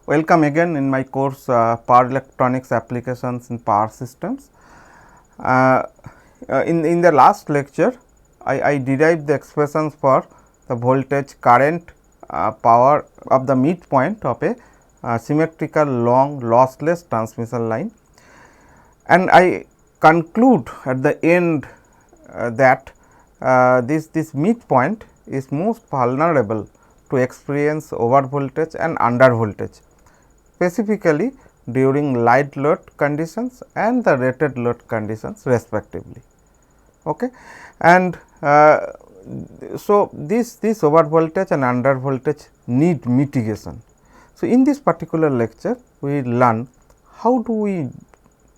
Welcome again in my course Power Electronics Applications in Power Systems. In the last lecture, I derived the expressions for the voltage, current, power of the midpoint of a symmetrical long lossless transmission line, and I conclude at the end that this midpoint is most vulnerable to experience over voltage and under voltage, specifically during light load conditions and the rated load conditions respectively. Okay. And so, this over voltage and under voltage need mitigation. So, in this particular lecture we learn how do we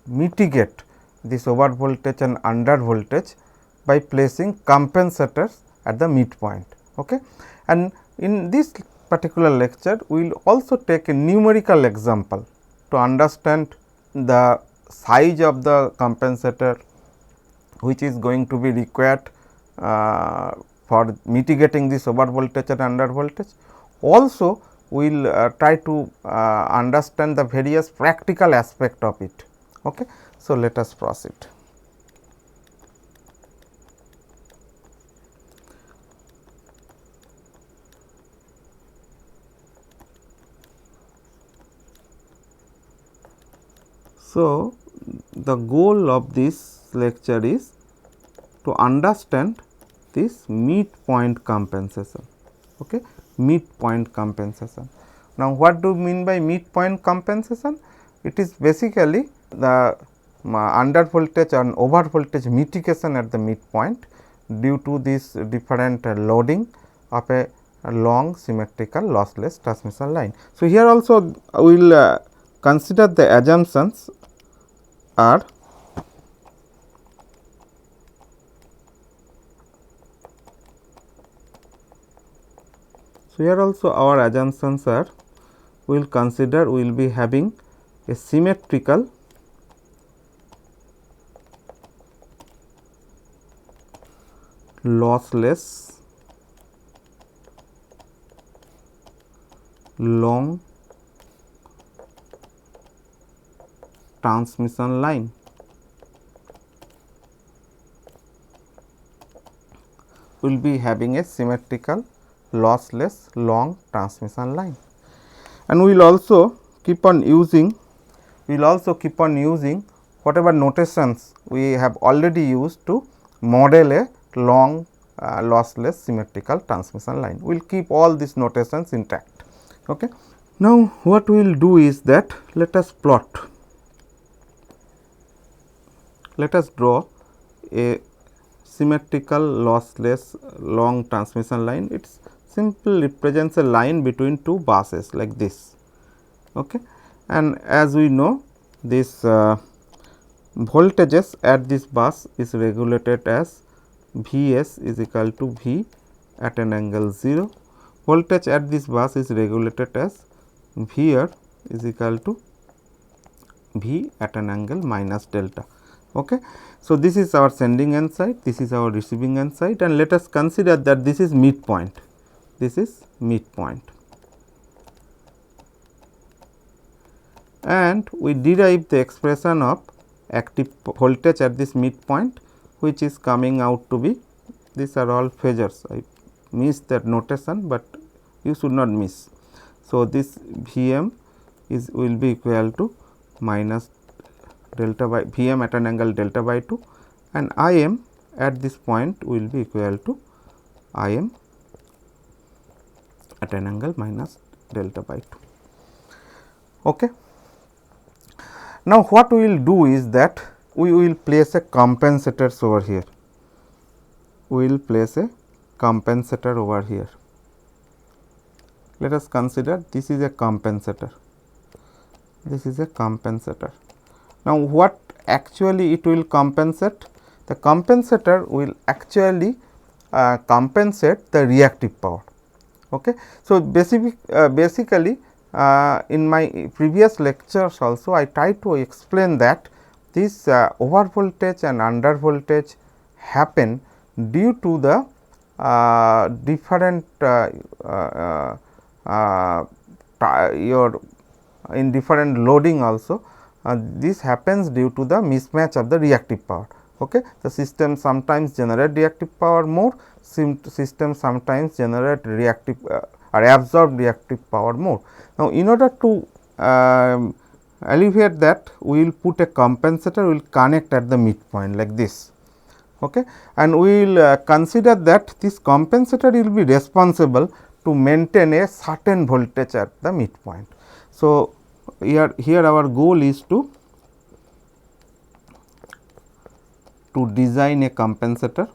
mitigate this over voltage and under voltage by placing compensators at the midpoint. Okay. And in this particular lecture, we will also take a numerical example to understand the size of the compensator which is going to be required for mitigating this over voltage and under voltage. Also, we will try to understand the various practical aspect of it. Okay. So, let us proceed. So, the goal of this lecture is to understand this midpoint compensation. Okay. Midpoint compensation. Now, what do you mean by midpoint compensation? It is basically the under voltage and over voltage mitigation at the midpoint due to this different loading of a long symmetrical lossless transmission line. So, here also we will consider the assumptions are here also our assumptions are we will consider we will be having a symmetrical lossless long transmission line. We will be having a symmetrical lossless long transmission line, and we will also keep on using whatever notations we have already used to model a long lossless symmetrical transmission line. We will keep all these notations intact. Okay. Now, what we will do is that let us draw a symmetrical lossless long transmission line. It simply represents a line between two buses like this. Okay. And as we know, this voltages at this bus is regulated as V s is equal to V at an angle 0. Voltage at this bus is regulated as V r is equal to V at an angle minus delta. Okay. So, this is our sending end side, this is our receiving end side, and let us consider that this is midpoint. This is midpoint, and we derive the expression of active voltage at this midpoint, which is coming out to be, these are all phasors. I missed that notation, but you should not miss. So, this V m is will be equal to minus delta by V m at an angle delta by 2, and I m at this point will be equal to I m at an angle minus delta by 2. Okay. Now, what we will do is that we will place a compensators over here. We will place a compensator over here. Let us consider this is a compensator. This is a compensator. Now, what actually it will compensate? The compensator will actually compensate the reactive power. Okay. So, basically in my previous lectures also I tried to explain that this over voltage and under voltage happen due to the different your in different loading also. This happens due to the mismatch of the reactive power. Okay. The system sometimes generate reactive power more, system sometimes generate reactive or absorb reactive power more. Now, in order to alleviate that, we will put a compensator, we will connect at the midpoint like this. Okay. And we will consider that this compensator will be responsible to maintain a certain voltage at the midpoint. So, here our goal is to design a compensator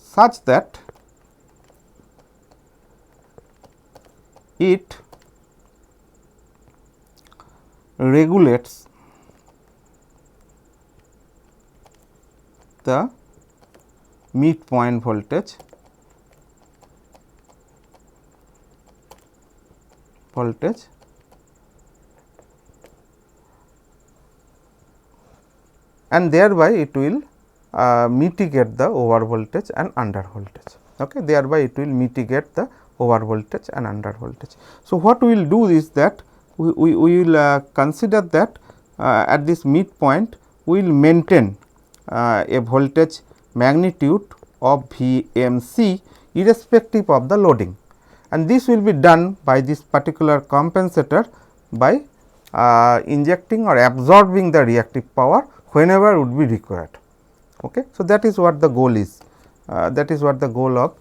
such that it regulates the midpoint voltage and thereby it will mitigate the over voltage and under voltage. Okay. Thereby it will mitigate the over voltage and under voltage. So, what we will do is that we will consider that at this midpoint we will maintain a voltage magnitude of VMC irrespective of the loading, and this will be done by this particular compensator by injecting or absorbing the reactive power whenever would be required. Okay. So, that is what the goal is, that is what the goal of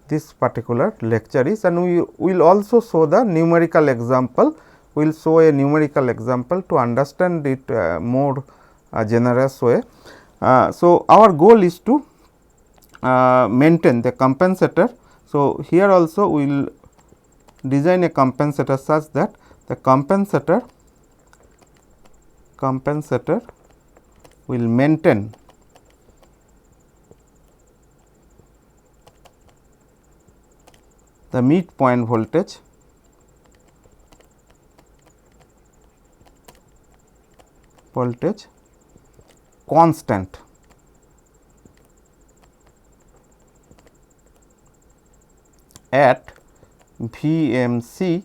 this particular lecture is, and we will also show the numerical example. We will show a numerical example to understand it more generous way. So, our goal is to maintain the compensator. So, here also we will design a compensator such that the compensator will maintain the midpoint voltage constant at VMC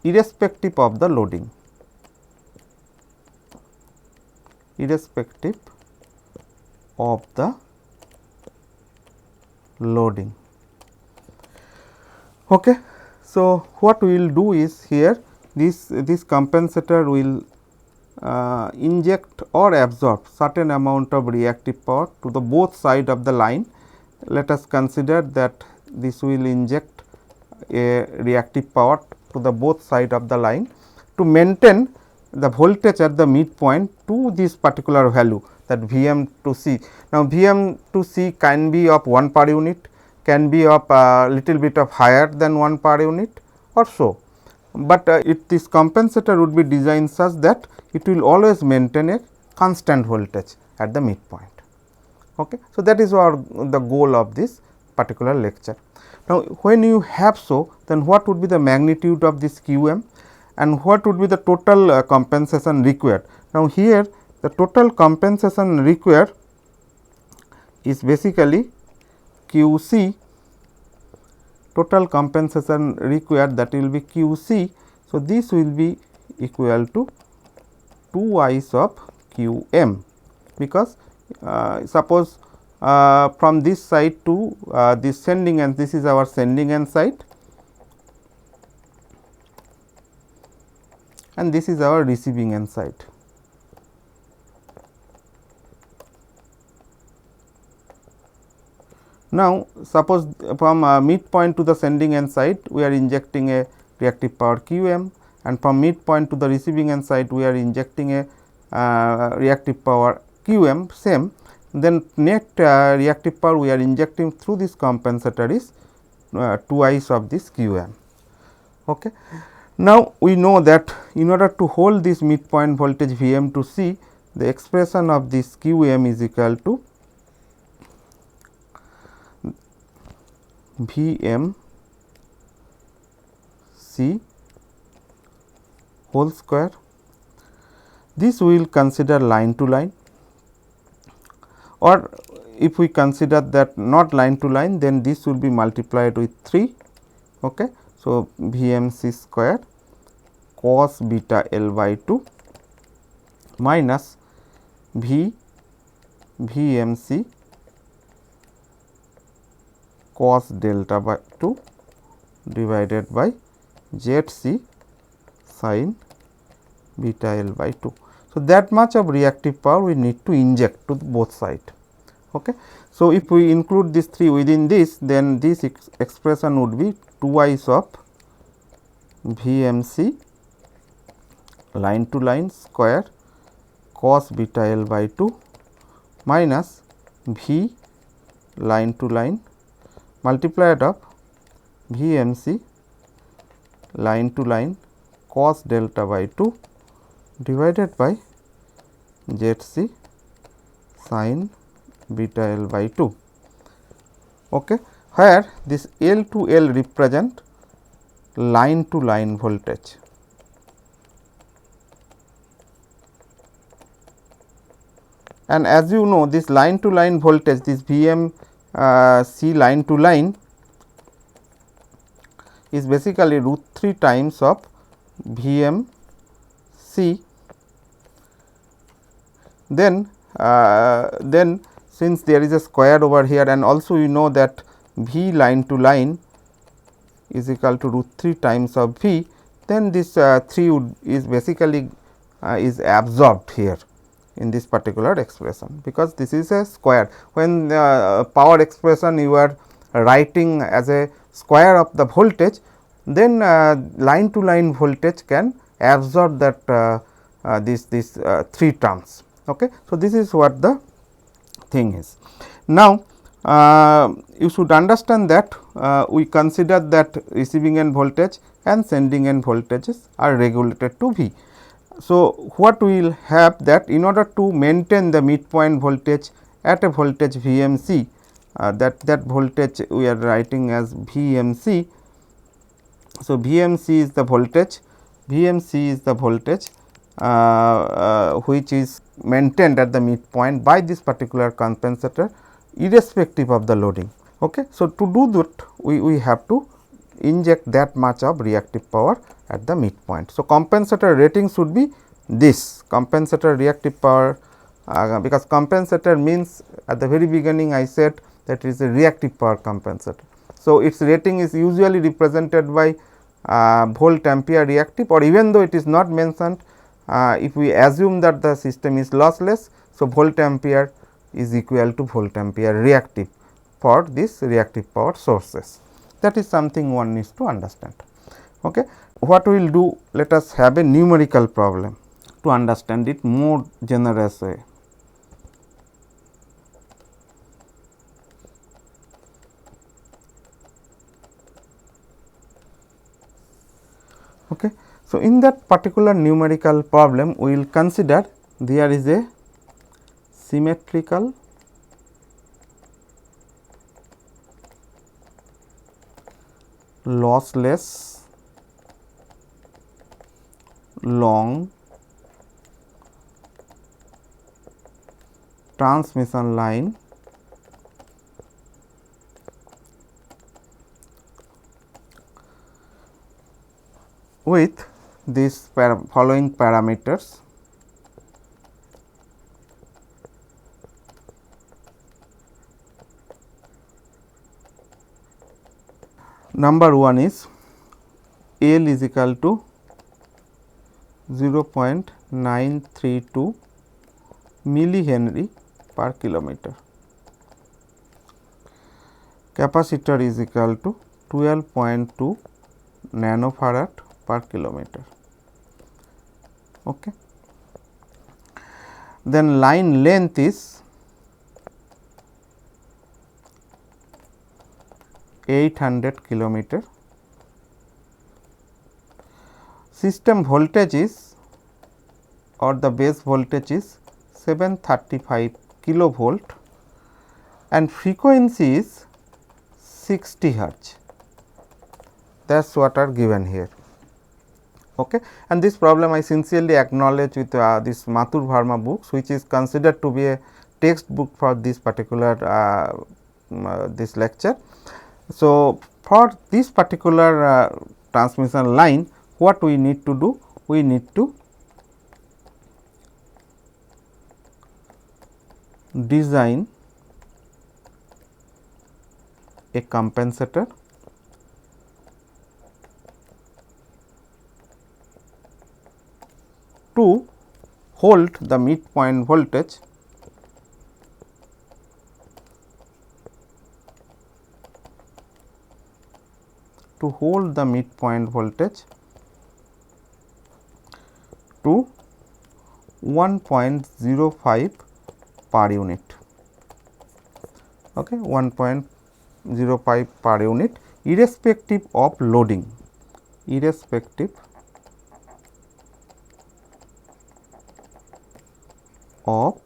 irrespective of the loading, Okay. So, what we will do is here this compensator will inject or absorb certain amount of reactive power to the both side of the line. Let us consider that this will inject a reactive power to the both side of the line to maintain the voltage at the midpoint to this particular value, that Vm to C. Now, Vm to C can be of 1 per unit, can be of little bit of higher than 1 per unit or so, but this compensator would be designed such that it will always maintain a constant voltage at the midpoint. Okay. So, that is the goal of this particular lecture. Now, when you have so, then what would be the magnitude of this QM and what would be the total compensation required. Now, here the total compensation required is basically QC, total compensation required, that will be QC. So, this will be equal to 2 i's of QM, because suppose from this side to this sending end, this is our sending end side and this is our receiving end side. Now, suppose from midpoint to the sending end side we are injecting a reactive power QM, and from midpoint to the receiving end side we are injecting a reactive power QM same, then net reactive power we are injecting through this compensator is 2 i's of this QM. Okay. Now, we know that in order to hold this midpoint voltage Vm to C, the expression of this QM is equal to Vm C whole square. This we will consider line to line, or if we consider that not line to line, then this will be multiplied with 3. Okay. So, VMC square cos beta L by 2 minus VMC cos delta by 2 divided by ZC sin beta L by 2. So, that much of reactive power we need to inject to both sides. Okay. So, if we include this 3 within this, then this expression would be twice of VMC line to line square cos beta L by 2 minus V line to line multiplied of VMC line to line cos delta by 2 divided by ZC sin beta L by 2. Okay. Where this L to L represent line to line voltage. And as you know, this line to line voltage, this VMC line to line is basically root 3 times of VMC. Then since there is a square over here, and also you know that V line to line is equal to root 3 times of V, then this 3 is basically is absorbed here in this particular expression, because this is a square. When power expression you are writing as a square of the voltage, then line to line voltage can absorb that this 3 terms. Okay. So, this is what the thing is. Now, you should understand that we consider that receiving end voltage and sending end voltages are regulated to V. So, what we will have that in order to maintain the midpoint voltage at a voltage VMC, that voltage we are writing as VMC. So, VMC is the voltage, which is maintained at the midpoint by this particular compensator irrespective of the loading. Okay. So, to do that we have to inject that much of reactive power at the midpoint. So, compensator rating should be this compensator reactive power, because compensator means at the very beginning I said that it is a reactive power compensator. So, its rating is usually represented by volt ampere reactive, or even though it is not mentioned, if we assume that the system is lossless. So, volt ampere is equal to volt ampere reactive for this reactive power sources. That is something one needs to understand. Okay. What we will do? Let us have a numerical problem to understand it more generous way. Okay. So, in that particular numerical problem, we will consider there is a symmetrical lossless long transmission line with these following parameters. Number 1 is L is equal to 0.932 millihenry per kilometer. Capacitor is equal to 12.2 nanofarad per kilometer. Okay. Then line length is 800 kilometer. System voltage is, or the base voltage is 735 kilovolt, and frequency is 60 hertz. That is what are given here. Okay. And this problem I sincerely acknowledge with this Mathur Verma books, which is considered to be a textbook for this particular this lecture. So, for this particular transmission line, what we need to do? We need to design a compensator to hold the midpoint voltage to 1.05 per unit, okay, 1.05 per unit irrespective of loading, irrespective of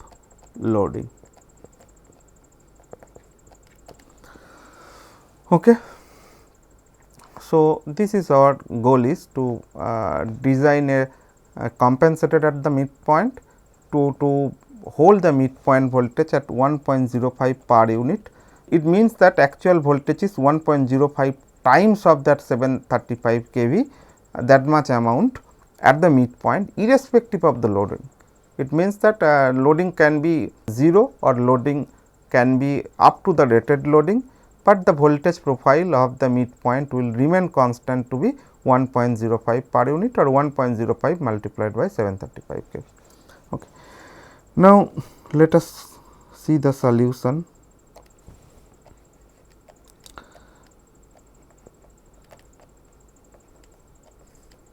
loading. Okay. So, this is our goal is to design a compensator at the midpoint to hold the midpoint voltage at 1.05 per unit. It means that actual voltage is 1.05 times of that 735 kV, that much amount at the midpoint irrespective of the loading. It means that loading can be 0 or loading can be up to the rated loading, but the voltage profile of the midpoint will remain constant to be 1.05 per unit or 1.05 multiplied by 735 kV. Okay. Now, let us see the solution.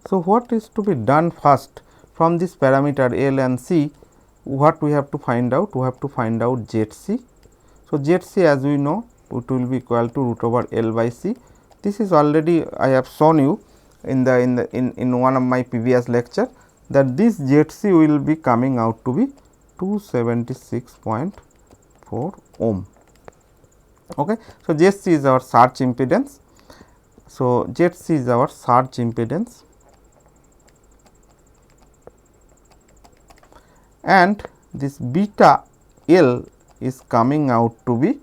So, what is to be done first from this parameter L and C? What we have to find out? We have to find out ZC. So, ZC as we know, it will be equal to root over L by C. This is already I have shown you in one of my previous lecture that this ZC will be coming out to be 276.4 ohm. Okay. So, ZC is our surge impedance. So, ZC is our surge impedance, and this beta L is coming out to be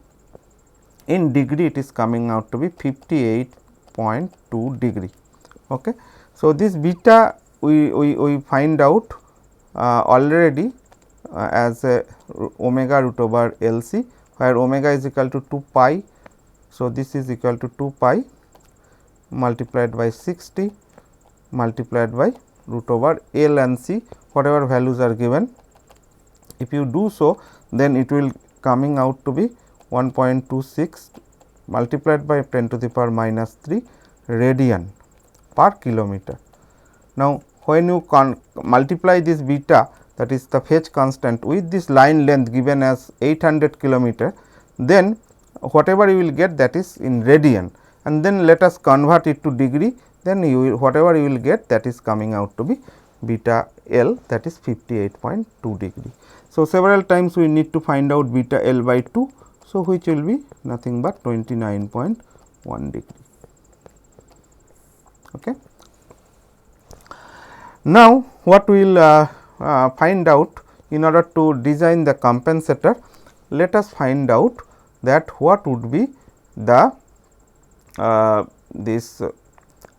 in degree, it is coming out to be 58.2 degree. Okay. So, this beta we find out already as a omega root over L C, where omega is equal to 2 pi. So, this is equal to 2 pi multiplied by 60 multiplied by root over L and C, whatever values are given. If you do so, then it will coming out to be 1.26 multiplied by 10 to the power minus 3 radian per kilometer. Now, when you multiply this beta, that is the phase constant, with this line length given as 800 kilometer, then whatever you will get, that is in radian, and then let us convert it to degree, then you will whatever you will get, that is coming out to be beta L, that is 58.2 degree. So, several times we need to find out beta L by 2. So, which will be nothing but 29.1 degree. Okay. Now, what we will find out in order to design the compensator, let us find out that what would be the this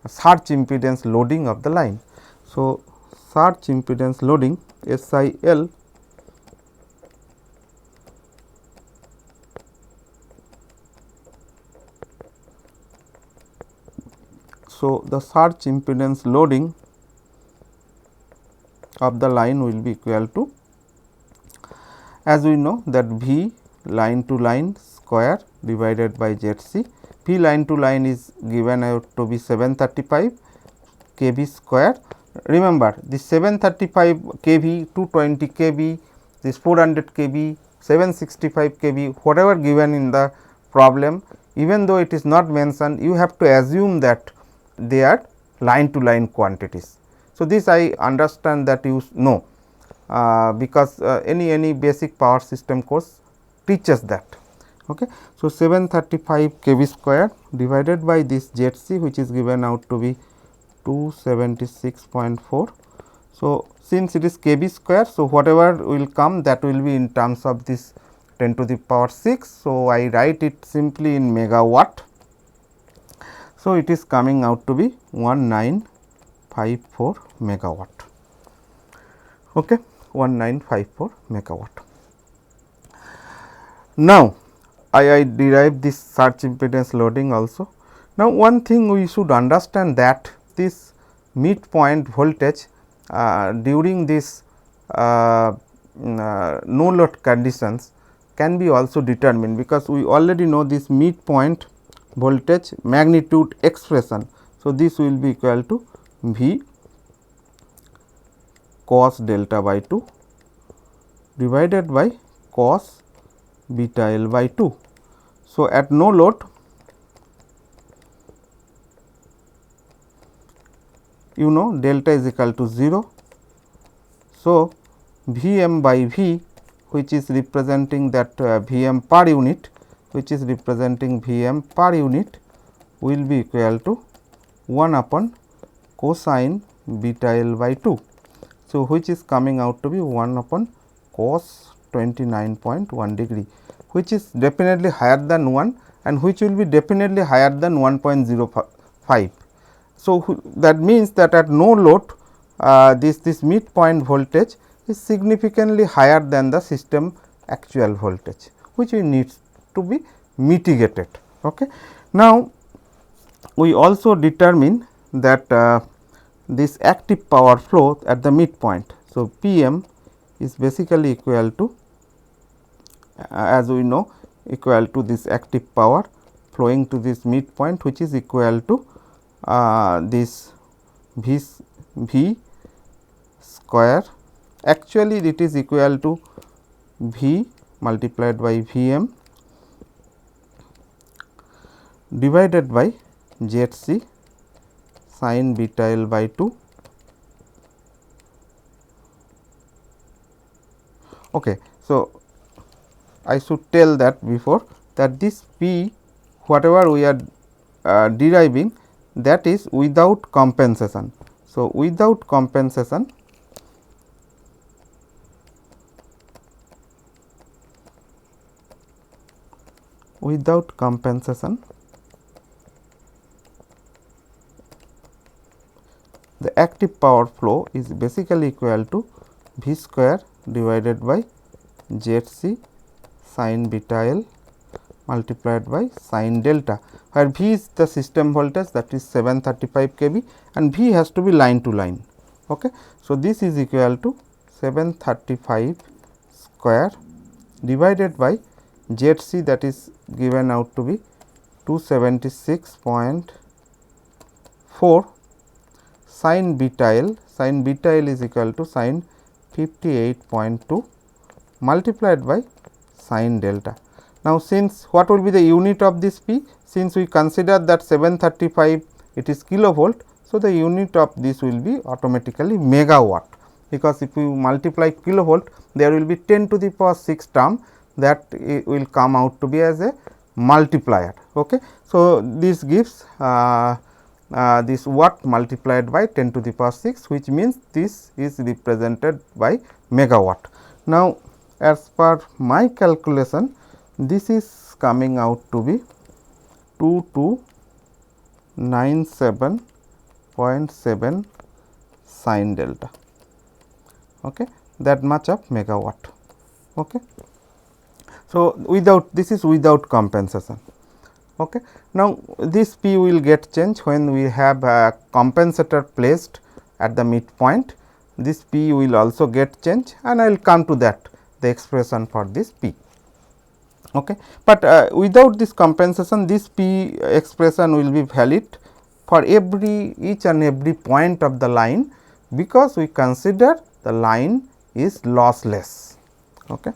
surge impedance loading of the line. So, surge impedance loading SIL . So, the surge impedance loading of the line will be equal to, as we know that V line to line square divided by ZC. V line to line is given out to be 735 kV square. Remember, this 735 kV, 220 kV, this 400 kV, 765 kV, whatever given in the problem, even though it is not mentioned, you have to assume that they are line to line quantities. So, this I understand that you know, because any basic power system course teaches that. Okay. So, 735 kV square divided by this ZC, which is given out to be 276.4. So, since it is kV square, so whatever will come, that will be in terms of this 10 to the power 6. So, I write it simply in megawatt. So, it is coming out to be 1954 megawatt. Okay, 1954 megawatt. Now, I derive this surge impedance loading also. Now, one thing we should understand that this midpoint voltage during this no load conditions can be also determined, because we already know this midpoint voltage magnitude expression. So, this will be equal to V cos delta by 2 divided by cos beta L by 2. So, at no load, you know, delta is equal to 0. So, V m by V, which is representing that V m per unit, which is representing V m per unit, will be equal to 1 upon cosine beta L by 2. So, which is coming out to be 1 upon cos 29.1 degree, which is definitely higher than 1 and which will be definitely higher than 1.05. So, that means that at no load this midpoint voltage is significantly higher than the system actual voltage, which we needs to be mitigated. Okay. Now, we also determine that this active power flow at the midpoint. So, P m is basically equal to as we know equal to this active power flowing to this midpoint, which is equal to this V square. Actually, it is equal to V multiplied by V m divided by Z c sin beta L by 2. Okay. So, I should tell that before that this P whatever we are deriving, that is without compensation. So, without compensation, the active power flow is basically equal to V square divided by Z c sin beta L multiplied by sin delta, where V is the system voltage, that is 735 kV, and V has to be line to line. Okay. So, this is equal to 735 square divided by Z c, that is given out to be 276.4 sin beta L. Sin beta L is equal to sin 58.2 multiplied by sin delta. Now, since what will be the unit of this P? Since we consider that 735 it is kilovolt. So, the unit of this will be automatically megawatt, because if you multiply kilovolt, there will be 10 to the power 6 term, that will come out to be as a multiplier. Okay. So, this gives this watt multiplied by 10 to the power 6, which means this is represented by megawatt. Now, as per my calculation, this is coming out to be 2297.7 sin delta. Okay. That much of megawatt. Okay. So, without this is without compensation. Okay. Now, this P will get changed when we have a compensator placed at the midpoint. This P will also get changed, and I will come to that the expression for this P. Okay. But without this compensation, this P expression will be valid for each and every point of the line, because we consider the line is lossless. Okay.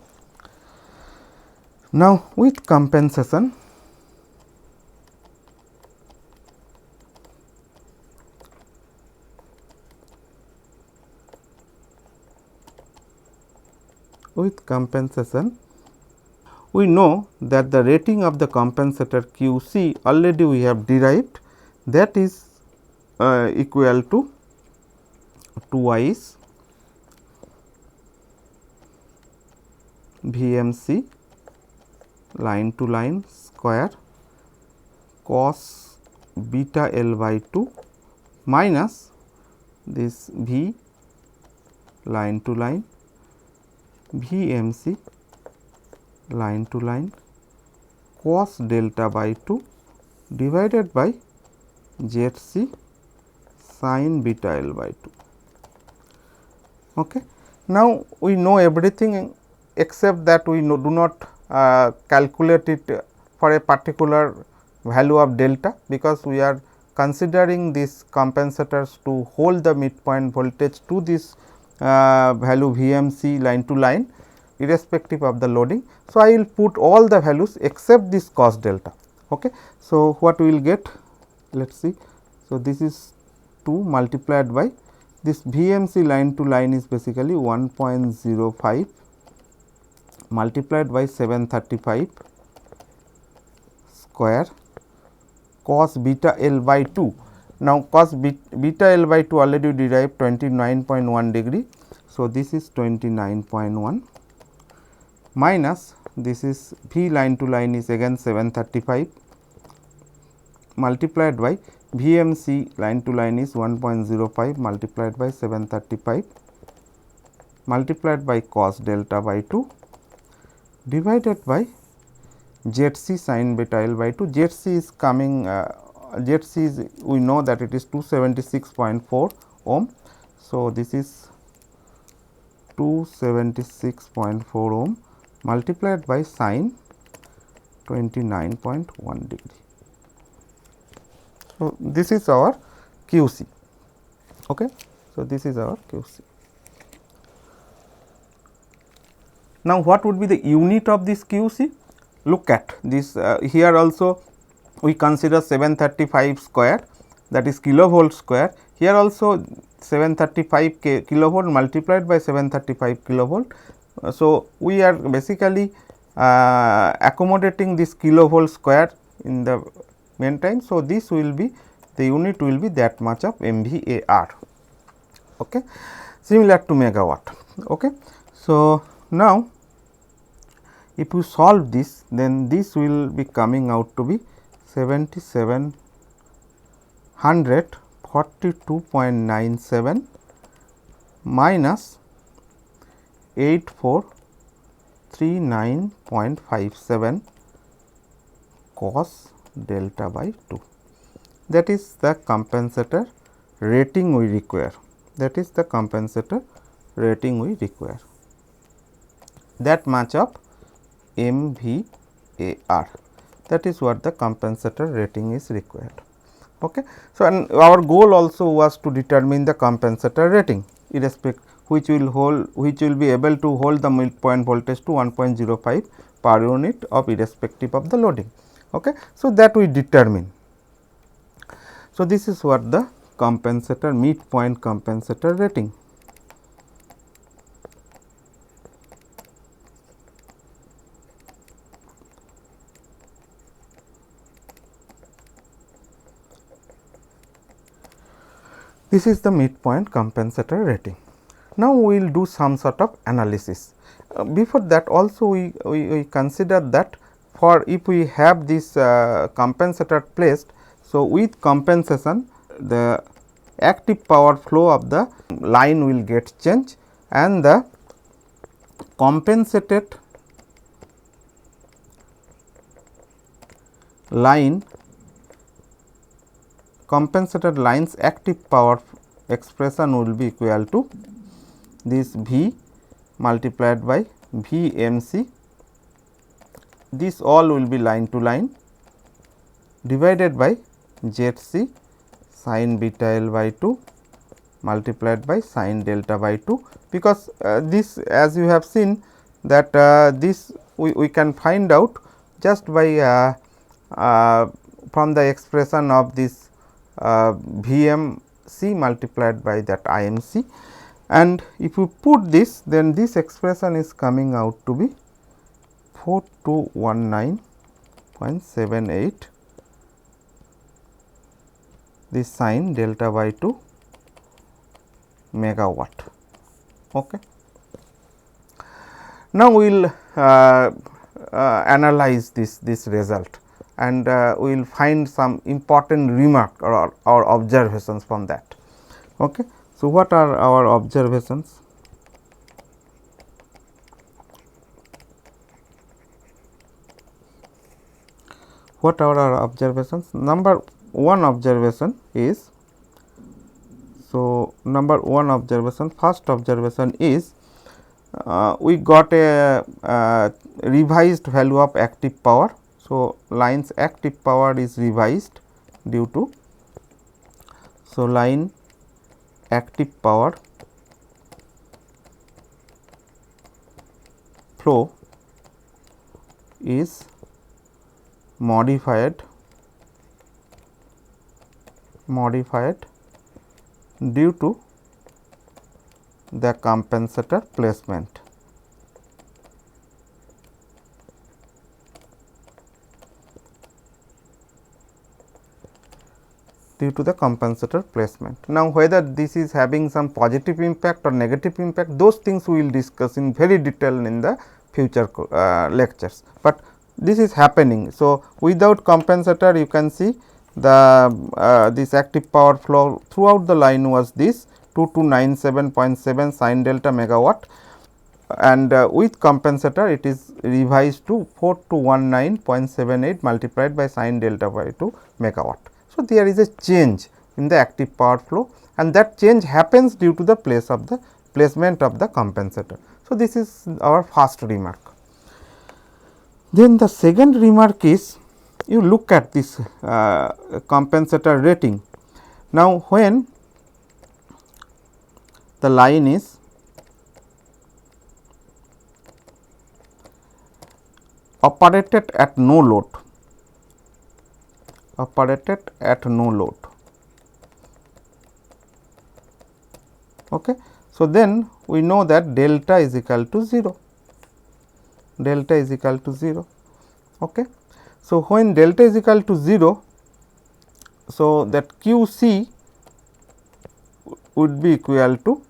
Now, with compensation, we know that the rating of the compensator Q c already we have derived, that is equal to twice V m c line to line square cos beta L by 2 minus this V line to line VMC line to line cos delta by 2 divided by ZC sin beta L by 2. Okay. Now, we know everything except that we do not calculate it for a particular value of delta, because we are considering these compensators to hold the midpoint voltage to this value VMC line to line irrespective of the loading. So, I will put all the values except this cos delta. Okay. So, what we will get, let us see. So, this is 2 multiplied by this VMC line to line is basically 1.05 multiplied by 735 square cos beta L by 2. Now, cos beta L by 2 already derived 29.1 degree. So, this is 29.1 minus this is V line to line is again 735 multiplied by VMC line to line is 1.05 multiplied by 735 multiplied by cos delta by 2 divided by ZC sin beta L by 2. ZC is coming, ZC is, we know that it is 276.4 ohm. So, this is 276.4 ohm multiplied by sin 29.1 degree. So, this is our QC. Okay. So, this is our QC. Now, what would be the unit of this QC? Look at this, here also we consider 735 square, that is kilovolt square. Here also 735 kilovolt multiplied by 735 kilovolt. So, we are basically accommodating this kilovolt square in the meantime. So, this will be the unit will be that much of MVAR. Okay. Similar to megawatt. Okay. So, now, if you solve this, then this will be coming out to be 7742.97 minus 8439.57 cos delta by 2. That is the compensator rating we require. That is the compensator rating we require. That much of MVAR, that is what the compensator rating is required. Okay. So, and our goal also was to determine the compensator rating irrespective, which will be able to hold the midpoint voltage to 1.05 per unit of irrespective of the loading. Okay. So, that we determine. So, this is what the compensator midpoint compensator rating. This is the midpoint compensator rating. Now, we will do some sort of analysis. Before that also we consider that for if we have this compensator placed. So, with compensation the active power flow of the line will get changed and the compensated line compensated lines active power expression will be equal to this V multiplied by VMC, this all will be line to line divided by ZC sin beta L by 2 multiplied by sin delta by 2, because this as you have seen that this we can find out just by from the expression of this VMC multiplied by that IMC, and if you put this, then this expression is coming out to be 4219.78 this sin delta by 2 megawatt. Okay. Now, we will analyze this result, and we will find some important remark or observations from that. Okay. So, what are our observations? What are our observations? Number one observation is, so number one observation, first observation is we got a revised value of active power. So, line's active power is revised due to, so line active power flow is modified due to the compensator placement. Due to the compensator placement. Now, whether this is having some positive impact or negative impact, those things we will discuss in very detail in the future lectures, but this is happening. So, without compensator you can see the this active power flow throughout the line was this 2297.7 sin delta megawatt, and with compensator it is revised to 4219.78 multiplied by sin delta by 2 megawatt. So, there is a change in the active power flow, and that change happens due to the placement of the compensator. So, this is our first remark. Then the second remark is, you look at this compensator rating. Now, when the line is operated at no load, okay. So, then we know that delta is equal to 0, okay. So, when delta is equal to 0, so that QC would be equal to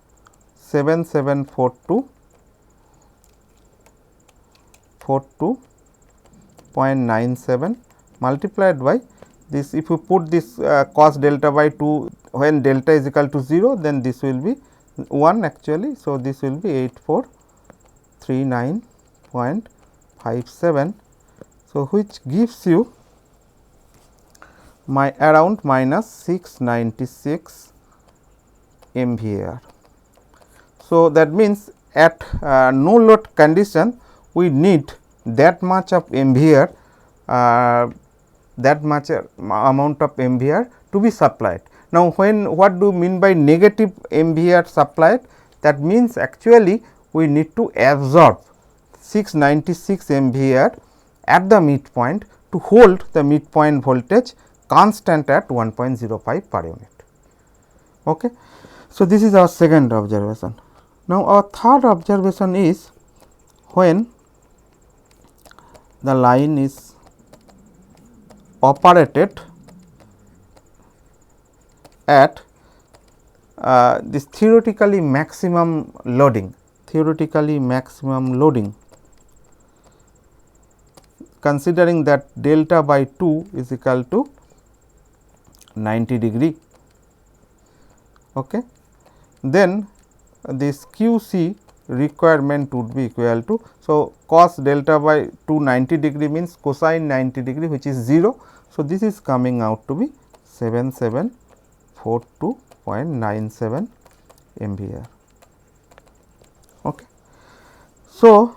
7742.97 multiplied by this. If you put this cos delta by 2 when delta is equal to 0, then this will be 1 actually. So, this will be 8439.57. So, which gives you around minus 696 MVAR. So, that means at no load condition we need that much of MVAR, that much amount of MVAR to be supplied. Now, what do you mean by negative MVAR supplied? That means actually we need to absorb 696 MVAR at the midpoint to hold the midpoint voltage constant at 1.05 per unit. Okay. So, this is our second observation. Now, our third observation is, when the line is operated at this theoretically maximum loading, considering that delta by 2 is equal to 90 degree. Okay. Then this QC requirement would be equal to, so cos delta by 2 90 degree means cosine 90 degree, which is 0. So, this is coming out to be 7742.97 MVAR. Okay. So,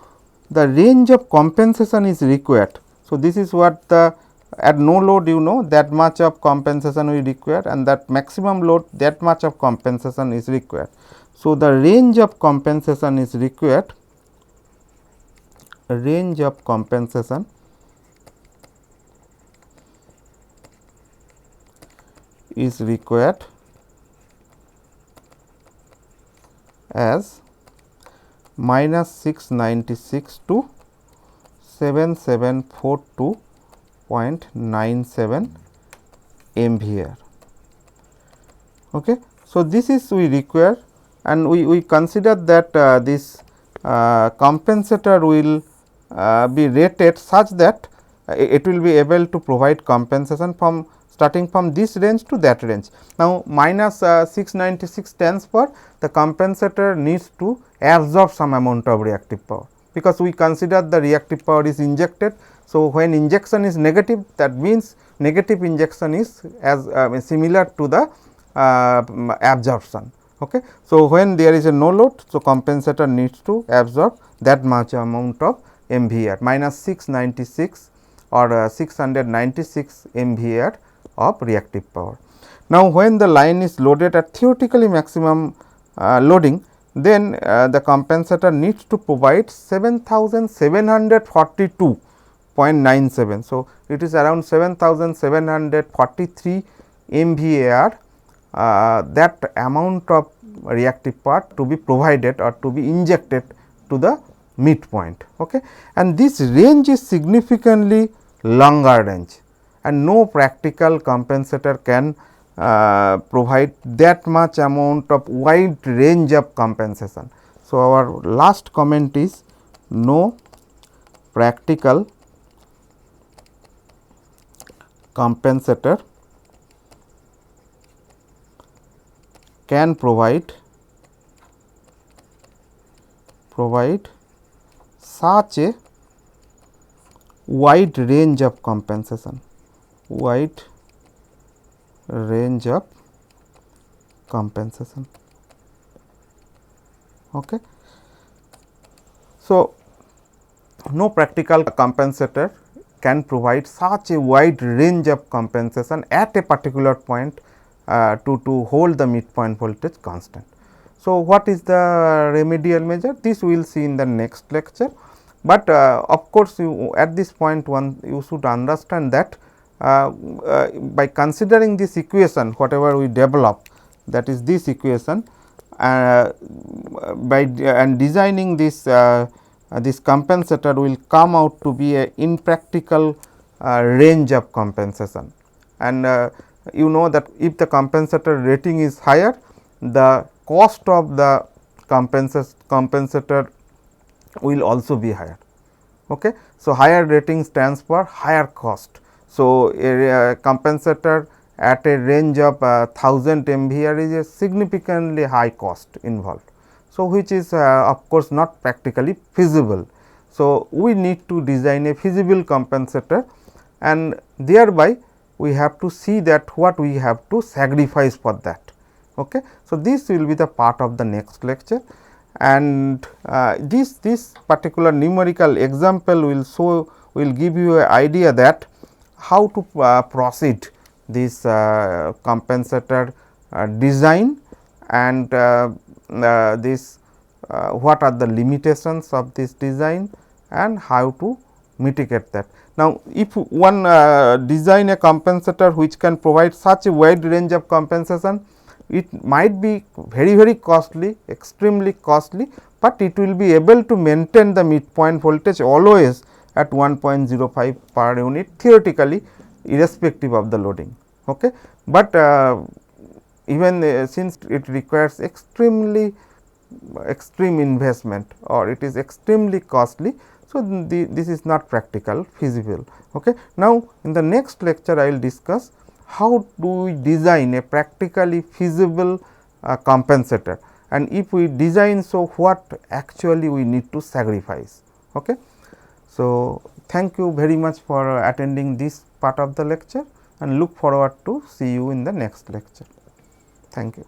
the range of compensation is required. So, this is what the at no load, you know, that much of compensation we require, and that maximum load, that much of compensation is required. So, the range of compensation is required, as minus 696 to 7742.97 MVAR. Okay. So, this is we require, and we consider that this compensator will be rated such that it will be able to provide compensation from starting from this range to that range. Now, minus 696 stands for the compensator needs to absorb some amount of reactive power, because we consider the reactive power is injected. So, when injection is negative, that means negative injection is as similar to the absorption. Okay. So, when there is a no load, so compensator needs to absorb that much amount of MVAR, minus 696 or 696 MVAR of reactive power. Now, when the line is loaded at theoretically maximum loading, then the compensator needs to provide 7742.97. So, it is around 7743 MVAR, that amount of reactive power to be provided or to be injected to the midpoint. Okay. And this range is significantly longer range, and no practical compensator can provide that much amount of wide range of compensation. So, our last comment is no practical compensator can provide such a wide range of compensation, wide range of compensation. Okay. So, no practical compensator can provide such a wide range of compensation at a particular point to hold the midpoint voltage constant. So, what is the remedial measure? This we will see in the next lecture, but of course, at this point you should understand that by considering this equation, whatever we develop, that is this equation, by and designing this this compensator will come out to be a impractical range of compensation. And you know that if the compensator rating is higher, the cost of the compensator will also be higher. Okay. So, higher rating stands for higher cost. So, a compensator at a range of 1000 MVAR is a significantly high cost involved. So, which is of course, not practically feasible. So, we need to design a feasible compensator, and thereby we have to see that what we have to sacrifice for that. Okay. So, this will be the part of the next lecture, and this particular numerical example will give you an idea that how to proceed this compensator design, and this what are the limitations of this design and how to mitigate that. Now, if one design a compensator which can provide such a wide range of compensation, it might be very costly, extremely costly, but it will be able to maintain the midpoint voltage always at 1.05 per unit theoretically, irrespective of the loading. Okay. But even since it requires extreme investment, or it is extremely costly, so this is not practical feasible. Okay. Now, in the next lecture I will discuss how do we design a practically feasible compensator, and if we design, so what actually we need to sacrifice. Okay. So, thank you very much for attending this part of the lecture, and look forward to see you in the next lecture. Thank you.